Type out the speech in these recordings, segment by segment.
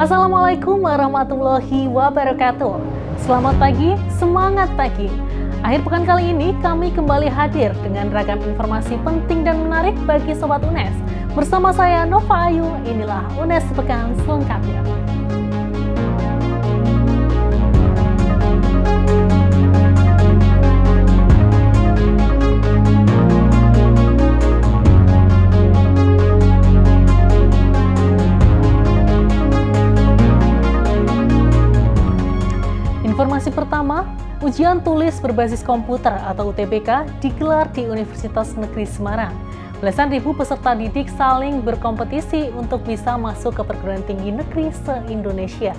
Assalamualaikum warahmatullahi wabarakatuh. Selamat pagi, semangat pagi. Akhir pekan kali ini kami kembali hadir dengan ragam informasi penting dan menarik bagi Sobat UNES. Bersama saya Nova Ayu, inilah UNES Sepekan selengkapnya. Informasi pertama, ujian tulis berbasis komputer atau UTBK digelar di Universitas Negeri Semarang. Belasan ribu peserta didik saling berkompetisi untuk bisa masuk ke perguruan tinggi negeri se-Indonesia.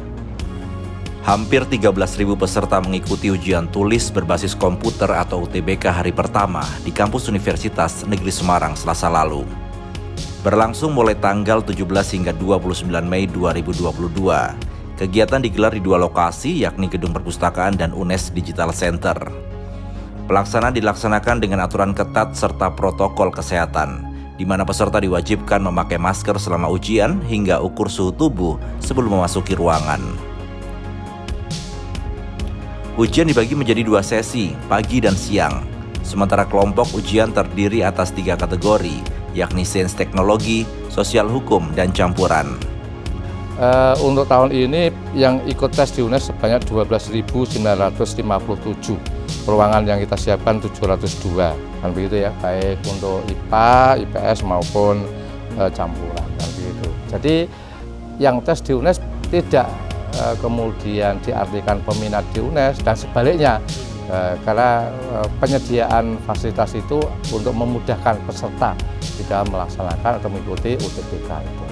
Hampir 13.000 peserta mengikuti ujian tulis berbasis komputer atau UTBK hari pertama di kampus Universitas Negeri Semarang Selasa lalu. Berlangsung mulai tanggal 17 hingga 29 Mei 2022. Kegiatan digelar di dua lokasi, yakni Gedung Perpustakaan dan UNES Digital Center. Pelaksanaan dilaksanakan dengan aturan ketat serta protokol kesehatan, di mana peserta diwajibkan memakai masker selama ujian hingga ukur suhu tubuh sebelum memasuki ruangan. Ujian dibagi menjadi dua sesi, pagi dan siang. Sementara kelompok ujian terdiri atas 3 kategori, yakni sains teknologi, sosial hukum, dan campuran. Untuk tahun ini yang ikut tes di UNES sebanyak 12.957, ruangan yang kita siapkan 702, kan begitu ya, baik untuk IPA, IPS maupun campuran, kan begitu. Jadi yang tes di UNES tidak kemudian diartikan peminat di UNES dan sebaliknya, karena penyediaan fasilitas itu untuk memudahkan peserta di dalam melaksanakan atau mengikuti UTBK itu.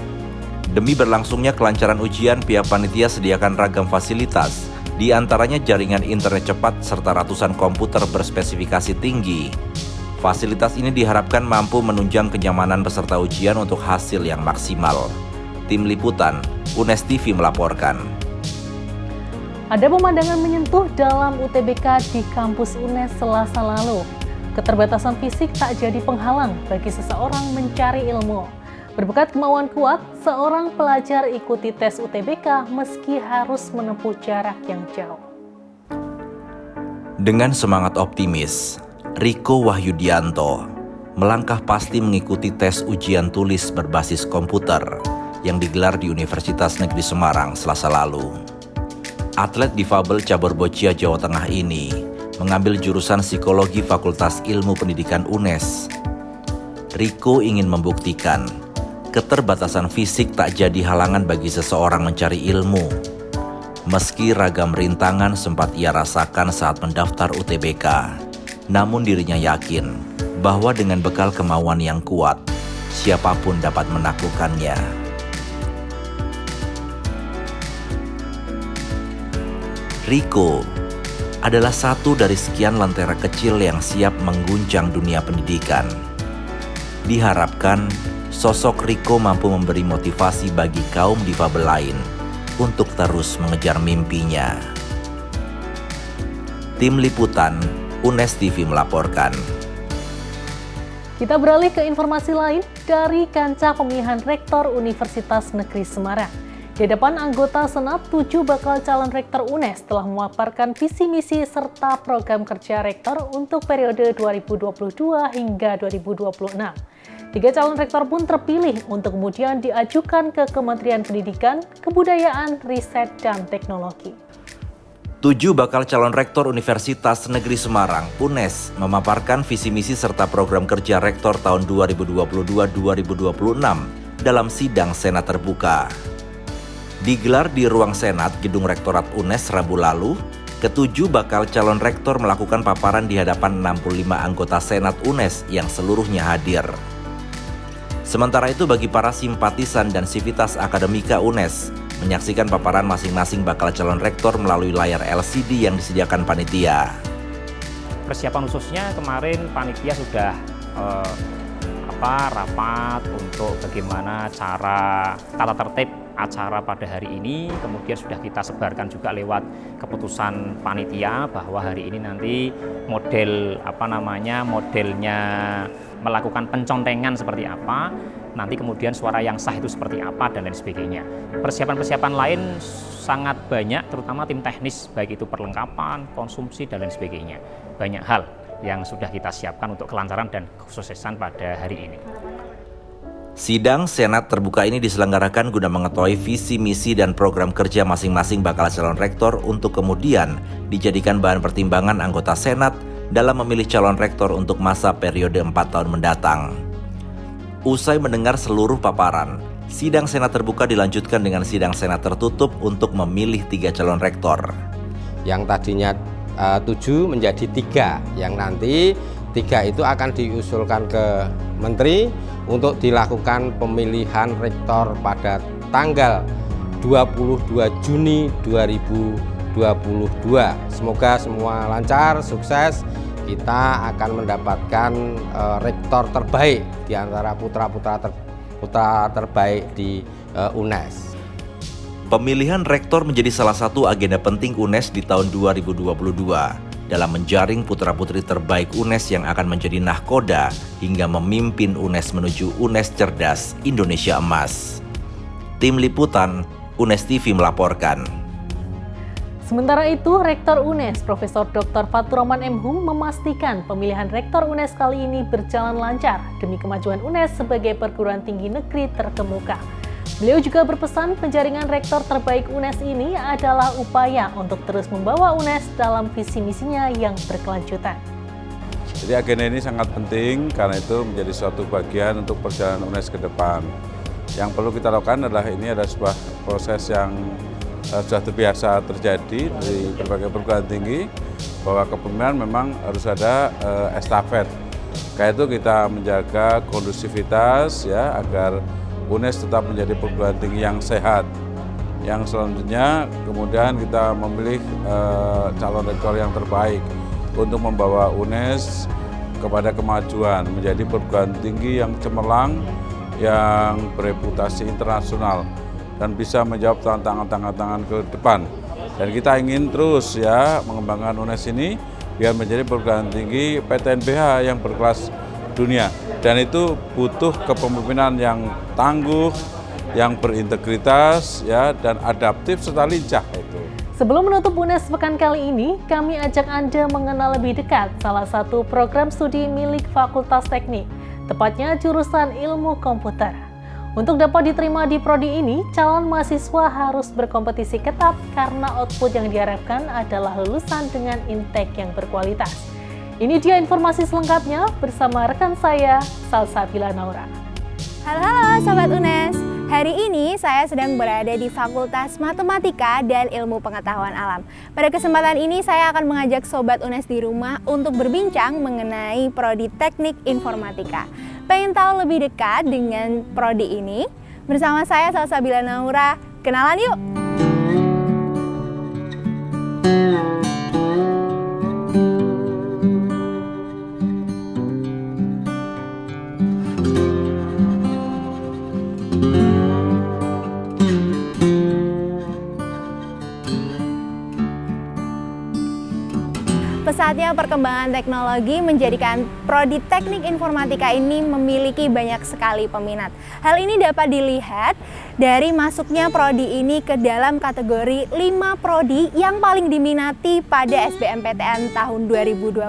Demi berlangsungnya kelancaran ujian, pihak panitia sediakan ragam fasilitas, di antaranya jaringan internet cepat serta ratusan komputer berspesifikasi tinggi. Fasilitas ini diharapkan mampu menunjang kenyamanan peserta ujian untuk hasil yang maksimal. Tim Liputan, UNES TV melaporkan. Ada pemandangan menyentuh dalam UTBK di kampus UNES Selasa lalu. Keterbatasan fisik tak jadi penghalang bagi seseorang mencari ilmu. Berbakat kemauan kuat, seorang pelajar ikuti tes UTBK meski harus menempuh jarak yang jauh. Dengan semangat optimis, Riko Wahyudianto melangkah pasti mengikuti tes ujian tulis berbasis komputer yang digelar di Universitas Negeri Semarang Selasa lalu. Atlet difabel cabur boccia Jawa Tengah ini mengambil jurusan psikologi Fakultas Ilmu Pendidikan UNES. Riko ingin membuktikan keterbatasan fisik tak jadi halangan bagi seseorang mencari ilmu. Meski ragam rintangan sempat ia rasakan saat mendaftar UTBK, namun dirinya yakin bahwa dengan bekal kemauan yang kuat, siapapun dapat menaklukkannya. Riko adalah satu dari sekian lentera kecil yang siap mengguncang dunia pendidikan. Diharapkan sosok Riko mampu memberi motivasi bagi kaum difabel lain untuk terus mengejar mimpinya. Tim Liputan, UNES TV melaporkan. Kita beralih ke informasi lain dari kancah pemilihan Rektor Universitas Negeri Semarang. Di hadapan anggota Senat, 7 bakal calon Rektor UNES telah memaparkan visi misi serta program kerja Rektor untuk periode 2022 hingga 2026. 3 calon rektor pun terpilih untuk kemudian diajukan ke Kementerian Pendidikan, Kebudayaan, Riset, dan Teknologi. 7 bakal calon rektor Universitas Negeri Semarang, UNES, memaparkan visi misi serta program kerja rektor tahun 2022-2026 dalam sidang Senat terbuka. Digelar di ruang Senat Gedung Rektorat UNES Rabu lalu, ke-7 bakal calon rektor melakukan paparan di hadapan 65 anggota Senat UNES yang seluruhnya hadir. Sementara itu bagi para simpatisan dan sivitas akademika UNES, menyaksikan paparan masing-masing bakal calon rektor melalui layar LCD yang disediakan panitia. Persiapan khususnya kemarin panitia sudah rapat untuk bagaimana cara tata tertib acara pada hari ini, kemudian sudah kita sebarkan juga lewat keputusan panitia bahwa hari ini nanti modelnya melakukan pencontengan seperti apa, nanti kemudian suara yang sah itu seperti apa dan lain sebagainya. Persiapan-persiapan lain sangat banyak, terutama tim teknis, baik itu perlengkapan, konsumsi dan lain sebagainya. Banyak hal yang sudah kita siapkan untuk kelancaran dan kesuksesan pada hari ini. Sidang Senat terbuka ini diselenggarakan guna mengetahui visi, misi, dan program kerja masing-masing bakal calon rektor untuk kemudian dijadikan bahan pertimbangan anggota Senat dalam memilih calon rektor untuk masa periode 4 tahun mendatang. Usai mendengar seluruh paparan, sidang Senat terbuka dilanjutkan dengan sidang Senat tertutup untuk memilih 3 calon rektor. Yang tadinya 7 menjadi 3, yang nanti 3 itu akan diusulkan ke Menteri untuk dilakukan pemilihan rektor pada tanggal 22 Juni 2022. Semoga semua lancar, sukses. Kita akan mendapatkan rektor terbaik di antara putra-putra terbaik di UNES. Pemilihan rektor menjadi salah satu agenda penting UNES di tahun 2022 dalam menjaring putra-putri terbaik UNES yang akan menjadi nahkoda hingga memimpin UNES menuju UNES Cerdas Indonesia Emas. Tim Liputan UNES TV melaporkan. Sementara itu, Rektor UNES Profesor Dr. Fatur Rahman M. Hum memastikan pemilihan Rektor UNES kali ini berjalan lancar demi kemajuan UNES sebagai perguruan tinggi negeri terkemuka. Beliau juga berpesan penjaringan rektor terbaik UNES ini adalah upaya untuk terus membawa UNES dalam visi misinya yang berkelanjutan. Jadi agenda ini sangat penting karena itu menjadi suatu bagian untuk perjalanan UNES ke depan. Yang perlu kita lakukan adalah ini adalah sebuah proses yang sudah terbiasa terjadi di berbagai perguruan tinggi, bahwa kepemimpinan memang harus ada estafet. Karena itu kita menjaga kondusivitas ya agar UNES tetap menjadi perguruan tinggi yang sehat. Yang selanjutnya kemudian kita memilih calon rektor yang terbaik untuk membawa UNES kepada kemajuan menjadi perguruan tinggi yang cemerlang, yang bereputasi internasional dan bisa menjawab tantangan-tantangan ke depan. Dan kita ingin terus ya mengembangkan UNES ini biar menjadi perguruan tinggi PTNBH yang berkelas dunia. Dan itu butuh kepemimpinan yang tangguh, yang berintegritas ya dan adaptif serta lincah itu. Sebelum menutup UNES pekan kali ini, kami ajak Anda mengenal lebih dekat salah satu program studi milik Fakultas Teknik, tepatnya jurusan Ilmu Komputer. Untuk dapat diterima di prodi ini, calon mahasiswa harus berkompetisi ketat karena output yang diharapkan adalah lulusan dengan intake yang berkualitas. Ini dia informasi selengkapnya bersama rekan saya, Salsabila Naura. Halo Sobat UNES, hari ini saya sedang berada di Fakultas Matematika dan Ilmu Pengetahuan Alam. Pada kesempatan ini saya akan mengajak Sobat UNES di rumah untuk berbincang mengenai Prodi Teknik Informatika. Pengen tahu lebih dekat dengan Prodi ini? Bersama saya Salsabila Naura, kenalan yuk! Pesatnya perkembangan teknologi menjadikan Prodi Teknik Informatika ini memiliki banyak sekali peminat. Hal ini dapat dilihat dari masuknya prodi ini ke dalam kategori 5 prodi yang paling diminati pada SBMPTN tahun 2021.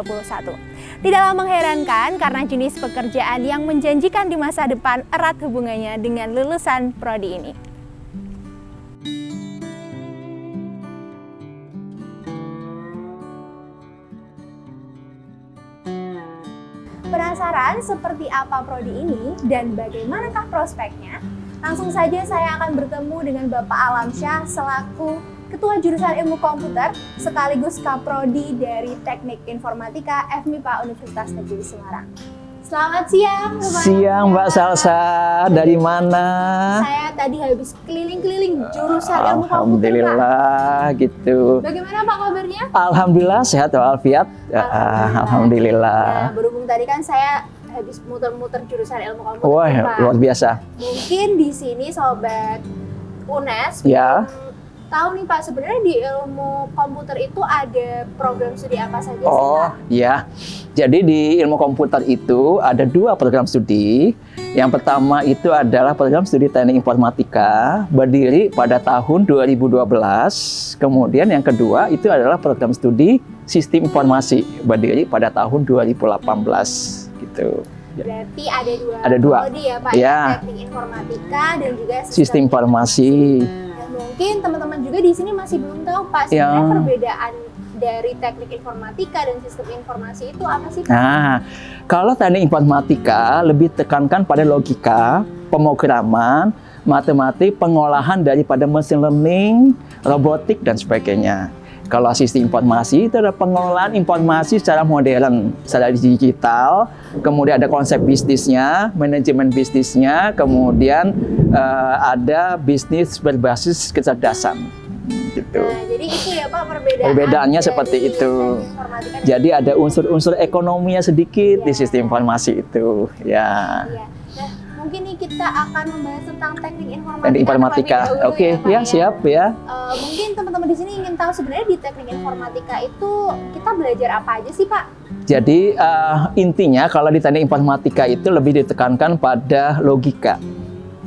Tidaklah mengherankan karena jenis pekerjaan yang menjanjikan di masa depan erat hubungannya dengan lulusan prodi ini. Penasaran seperti apa prodi ini dan bagaimanakah prospeknya? Langsung saja saya akan bertemu dengan Bapak Alamsyah selaku Ketua Jurusan Ilmu Komputer sekaligus Kaprodi dari Teknik Informatika FMIPA Universitas Negeri Semarang. Selamat siang, Bapak. Siang, Mbak Salsa. Dari mana? Saya tadi habis keliling-keliling jurusan Ilmu Komputer, Pak. Alhamdulillah, gitu. Bagaimana Pak kabarnya? Alhamdulillah, sehat walafiat. Alhamdulillah. Nah, berhubung tadi kan saya habis muter-muter jurusan Ilmu Komputer, Wah, Pak. luar biasa. Mungkin di sini Sobat UNES Ya. tahu nih Pak, sebenarnya di ilmu komputer itu ada program studi apa saja sih Oh, Pak? ya. Jadi di ilmu komputer itu ada 2 program studi. Yang pertama itu adalah program studi teknik informatika berdiri pada tahun 2012. Kemudian yang kedua itu adalah program studi sistem informasi berdiri pada tahun 2018 gitu. Berarti ada Ada dua. prodi ya Pak, Ya. teknik informatika dan juga Sistem informasi. Dan mungkin teman-teman juga di sini masih belum tahu Pak, sebenarnya Ya. perbedaan dari teknik informatika dan sistem informasi itu apa sih Pak? Nah, kalau teknik informatika lebih tekankan pada logika, pemrograman, matematik, pengolahan daripada machine learning, robotik dan sebagainya. Kalau sistem informasi itu adalah pengelolaan informasi secara modern, secara digital, kemudian ada konsep bisnisnya, manajemen bisnisnya, kemudian ada bisnis berbasis kecerdasan. Gitu. Nah, jadi itu ya Pak Perbedaannya dari seperti itu. teknik informatika dan Jadi ada unsur-unsur ekonominya sedikit di Ya. sistem informasi itu, ya. Iya. Nah, mungkin nih kita akan membahas tentang teknik informatika. Dan informatika, terlebih dahulu oke, Pak, ya siap ya. Mungkin teman-teman di sini ingin tahu sebenarnya di teknik informatika itu kita belajar apa aja sih Pak? Jadi intinya kalau di teknik informatika itu lebih ditekankan pada logika,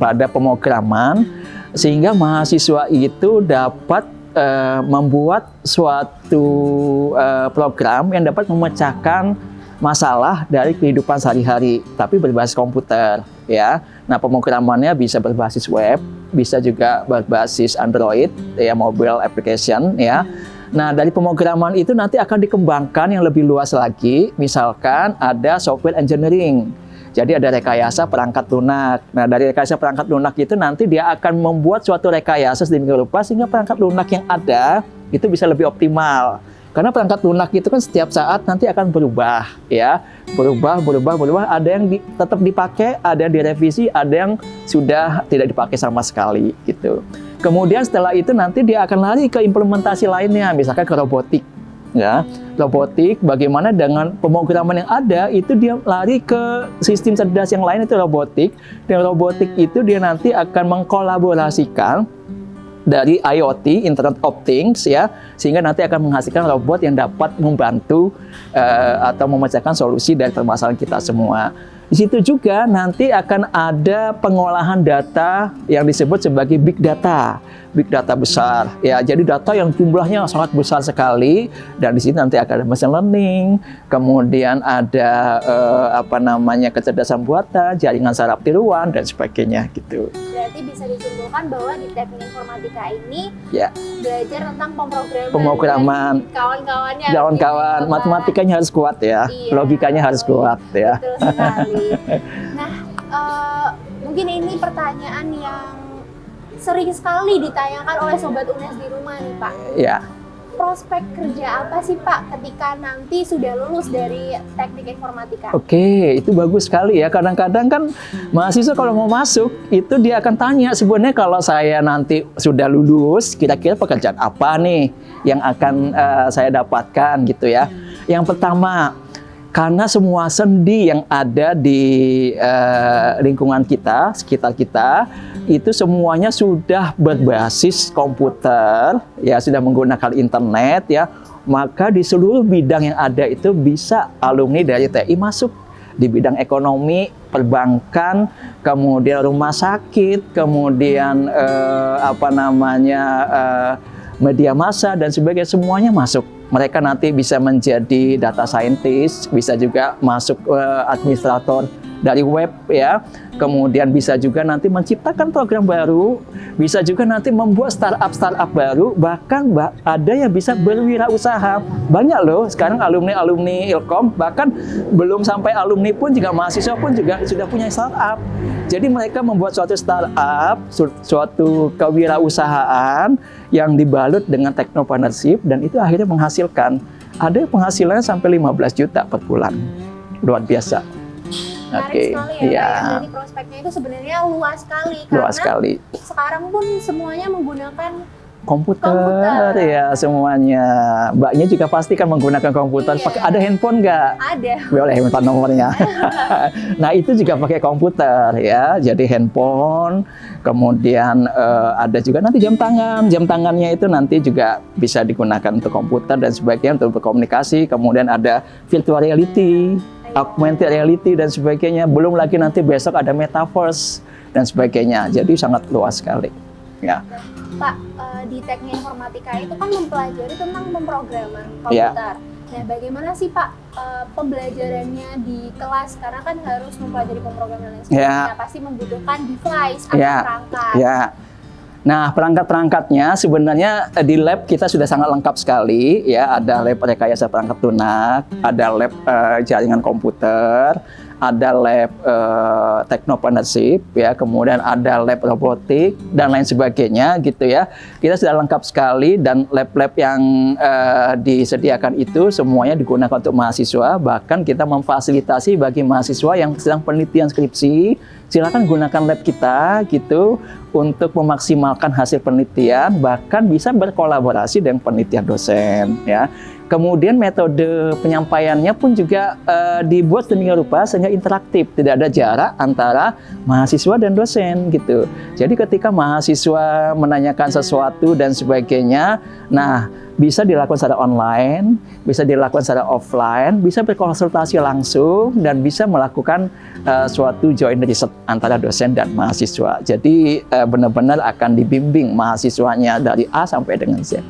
pada pemrograman, sehingga mahasiswa itu dapat membuat suatu program yang dapat memecahkan masalah dari kehidupan sehari-hari, tapi berbasis komputer, ya. Nah, pemrogramannya bisa berbasis web, bisa juga berbasis Android, ya, mobile application, ya. Nah, dari pemrograman itu nanti akan dikembangkan yang lebih luas lagi, misalkan ada software engineering. Jadi ada rekayasa perangkat lunak. Nah, dari rekayasa perangkat lunak itu nanti dia akan membuat suatu rekayasa sedemikian rupa sehingga perangkat lunak yang ada itu bisa lebih optimal. Karena perangkat lunak itu kan setiap saat nanti akan berubah, ya. Berubah. Ada yang tetap dipakai, ada yang direvisi, ada yang sudah tidak dipakai sama sekali gitu. Kemudian setelah itu nanti dia akan lari ke implementasi lainnya, misalkan ke robotik. Ya, robotik bagaimana dengan pemrograman yang ada itu dia lari ke sistem cerdas yang lain itu robotik, dan robotik itu dia nanti akan mengkolaborasikan dari IoT, Internet of Things, ya, sehingga nanti akan menghasilkan robot yang dapat membantu atau memecahkan solusi dari permasalahan kita semua. Di situ juga nanti akan ada pengolahan data yang disebut sebagai big data besar. Ya, jadi data yang jumlahnya sangat besar sekali, dan di sini nanti akan ada machine learning, kemudian ada kecerdasan buatan, jaringan saraf tiruan dan sebagainya gitu. Berarti bisa disimpulkan bahwa di teknik informatika ini Ya, belajar tentang pemrograman, dan kawan-kawannya. kawan-kawan, gitu, Pak. matematikanya harus kuat ya, Iya. logikanya harus kuat ya. Betul sekali. Nah, mungkin ini pertanyaan yang sering sekali ditanyakan oleh Sobat UNES di rumah nih Pak. Ya. Prospek kerja apa sih Pak ketika nanti sudah lulus dari teknik informatika? Oke, itu bagus sekali ya. Kadang-kadang kan mahasiswa kalau mau masuk, itu dia akan tanya sebenarnya kalau saya nanti sudah lulus, kira-kira pekerjaan apa nih yang akan saya dapatkan gitu ya. Yang pertama, karena semua sendi yang ada di lingkungan kita, sekitar kita, itu semuanya sudah berbasis komputer, ya sudah menggunakan internet ya, maka di seluruh bidang yang ada itu bisa alumni dari TI masuk di bidang ekonomi, perbankan, kemudian rumah sakit, kemudian media massa dan sebagainya, semuanya masuk. Mereka nanti bisa menjadi data scientist, bisa juga masuk administrator dari web ya, kemudian bisa juga nanti menciptakan program baru, bisa juga nanti membuat startup baru, bahkan ada yang bisa berwirausaha. Banyak loh sekarang alumni Ilkom, bahkan belum sampai alumni pun juga mahasiswa pun juga sudah punya startup. Jadi mereka membuat suatu startup, suatu kewirausahaan yang dibalut dengan technopreneurship, dan itu akhirnya menghasilkan. Ada penghasilannya sampai 15 juta per bulan. Luar biasa. Menarik sekali ya, iya. Pak, ya. Jadi prospeknya itu sebenarnya luas sekali. Luas karena sekali. sekarang pun semuanya menggunakan Komputer ya semuanya. Mbaknya juga pasti kan menggunakan komputer. Iya. Pakai ada handphone nggak? ada. Boleh minta nomornya. Nah itu juga pakai komputer ya. Jadi handphone. Kemudian ada juga nanti jam tangan. Jam tangannya itu nanti juga bisa digunakan untuk komputer dan sebagainya untuk berkomunikasi. Kemudian ada virtual reality. augmented reality dan sebagainya. Belum lagi nanti besok ada metaverse dan sebagainya. Jadi sangat luas sekali. Ya. Pak, di teknik informatika itu kan mempelajari tentang pemrograman komputer. Nah, bagaimana sih Pak pembelajarannya di kelas? Karena kan harus mempelajari pemrograman yang sebagainya, pasti membutuhkan device atau perangkat. Ya. Nah, perangkat-perangkatnya sebenarnya di lab kita sudah sangat lengkap sekali. Ya, ada lab rekayasa perangkat lunak, ada lab jaringan komputer, ada lab teknopreneurship, ya, kemudian ada lab robotik dan lain sebagainya, gitu ya. Kita sudah lengkap sekali dan lab-lab yang disediakan itu semuanya digunakan untuk mahasiswa. Bahkan kita memfasilitasi bagi mahasiswa yang sedang penelitian skripsi, silakan gunakan lab kita, gitu, untuk memaksimalkan hasil penelitian, bahkan bisa berkolaborasi dengan penelitian dosen, ya. Kemudian metode penyampaiannya pun juga dibuat sedemikian rupa sehingga interaktif, tidak ada jarak antara mahasiswa dan dosen, gitu. Jadi ketika mahasiswa menanyakan sesuatu dan sebagainya, nah, bisa dilakukan secara online, bisa dilakukan secara offline, bisa berkonsultasi langsung, dan bisa melakukan suatu joint research antara dosen dan mahasiswa. Jadi benar-benar akan dibimbing mahasiswanya dari A sampai dengan Z.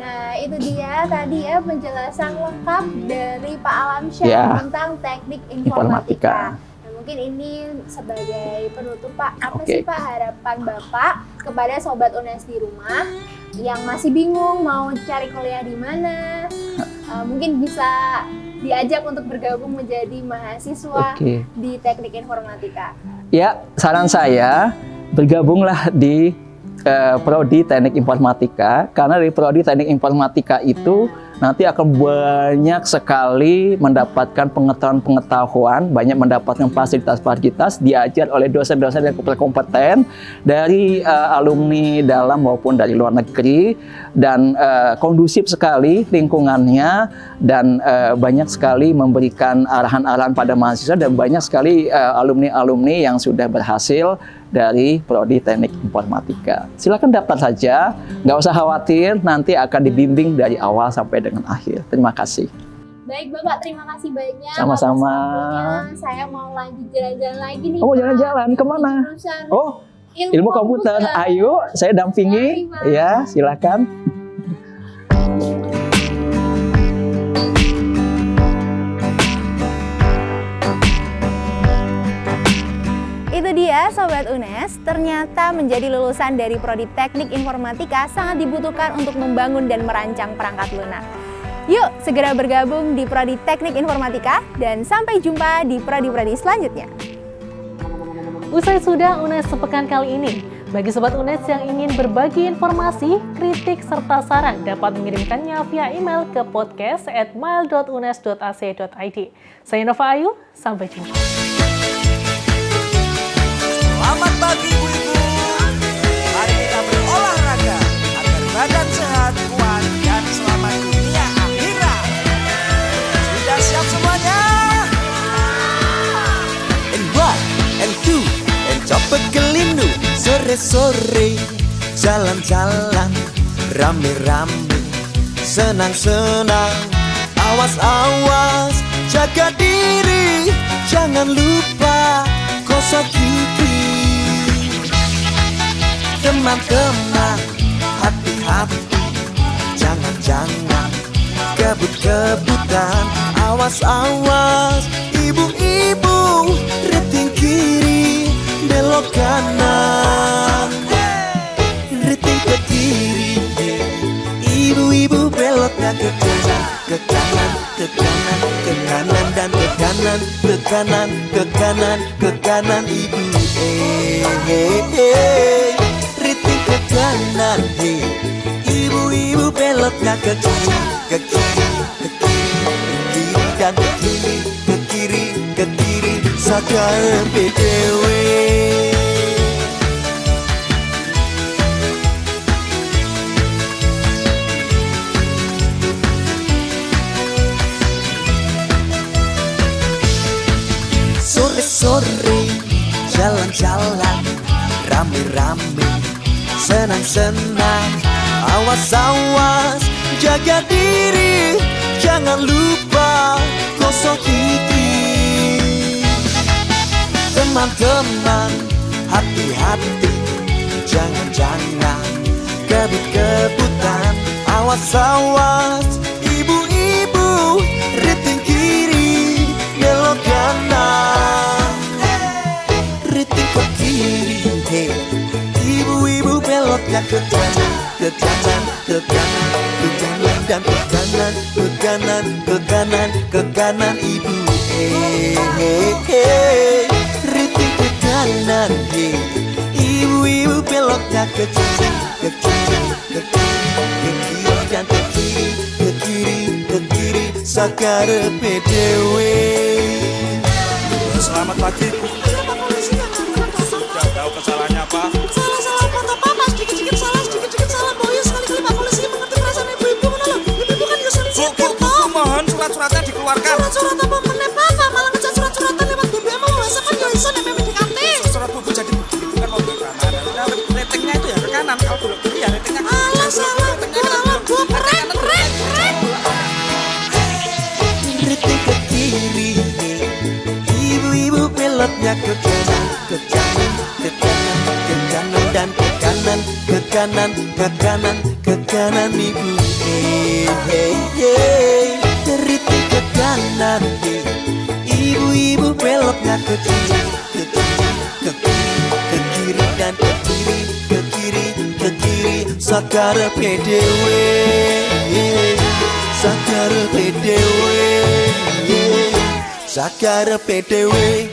Nah, itu dia tadi ya penjelasan lengkap dari Pak Alamsyah tentang teknik informatika. Nah, mungkin ini sebagai penutup Pak, apa sih Pak harapan Bapak kepada Sobat UNES di rumah yang masih bingung mau cari kuliah di mana? Mungkin bisa diajak untuk bergabung menjadi mahasiswa di teknik informatika. Ya, saran saya bergabunglah di Prodi Teknik Informatika, karena dari Prodi Teknik Informatika itu nanti akan banyak sekali mendapatkan pengetahuan, banyak mendapatkan fasilitas-fasilitas, diajar oleh dosen-dosen yang berkompeten dari alumni dalam maupun dari luar negeri, dan kondusif sekali lingkungannya, dan banyak sekali memberikan arahan-arahan pada mahasiswa, dan banyak sekali alumni-alumni yang sudah berhasil dari Prodi Teknik Informatika. Silakan daftar saja, nggak usah khawatir, nanti akan dibimbing dari awal sampai dengan akhir. Terima kasih. Baik Bapak, terima kasih banyak. Sama-sama. Saya mau lanjut jalan-jalan lagi nih. Oh, jalan-jalan kemana? Oh, ilmu komputer. Ayo, saya dampingi. Ya, silakan. Itu dia Sobat UNES, ternyata menjadi lulusan dari Prodi Teknik Informatika sangat dibutuhkan untuk membangun dan merancang perangkat lunak. Yuk segera bergabung di Prodi Teknik Informatika dan sampai jumpa di prodi-prodi selanjutnya. Usai sudah UNES sepekan kali ini. Bagi Sobat UNES yang ingin berbagi informasi, kritik, serta saran dapat mengirimkannya via email ke podcast@mail.unes.ac.id. Saya Nova Ayu, sampai jumpa. Selamat pagi ibu-ibu, mari kita berolahraga agar badan sehat, kuat, dan selamat dunia akhirat. Sudah siap semuanya? And 1, and 2, and cepet kelindu. Sore-sore, jalan-jalan, rame-rame, senang-senang. Awas-awas, jaga diri, jangan lupa gosok gigi. Teman-teman, hati-hati, jangan-jangan kebut-kebutan. Awas-awas, ibu-ibu, reting kiri, belok kanan. Reting ke kiri, ibu-ibu beloknya ke kanan, ke kanan, ke kanan, ke kanan, dan ke kanan, ke kanan, ke kanan, ke kanan, ibu. Riting ke kanan, ibu-ibu beloknya ke kiri, ke kiri, ke kiri, ke kiri, dan ke kiri, ke kiri, ke kiri, sadar BDW. Sore-sore, jalan-jalan, rame-rame, senang-senang. Awas-awas, jaga diri, jangan lupa poso iki. Teman-teman, hati-hati, jangan-jangan kebut-kebutan. Awas-awas, ibu-ibu, riting kiri, belok kanan. Riting ke kiri, hey. Ibu-ibu beloknya ke kanan, ke kanan, ke kanan, ke kanan dan ke kanan, ke kanan, ke kanan, ke kanan ibu. Riting ke kanan, hey. Ibu-ibu beloknya ke kiri, ke kiri, ke kiri, ke kiri dan ke kiri, ke kiri, ke kiri, sakarepe dhewe. Selamat pagi. Sudah tahu kesalahannya Pak? Salah foto Pak, Mas. Dikit-dikit salah, boyo sekali-kali Pak polisi mengerti perasaan ibu-ibu mana loh. Ibu-ibu kan yo sensitif. Bu, mohon surat-suratnya dikeluarkan. Surat apa meneh Pak? Malah ngecat surat-suratan lewat BBM mau WhatsApp kan yo iso nek memang dikanti. Surat buku jadi begitu kan mau ke kanan. Nah, ratingnya itu ya ke kanan. Kalau belok kiri ya ratingnya. Alah salah. Bu, keren. Riting ke kiri, ibu-ibu beloknya ke kanan, ke kanan, ke kanan, ke kanan dan ke kanan, ke kanan, ke kanan, ke kanan ibu. Riting ke kanan, ibu-ibu beloknya ke kiri, ke kiri, ke kiri, ke kiri dan ke kiri, ke kiri, ke kiri, sakarepe dhewe. Sakarepe dhewe, sakarepe dhewe.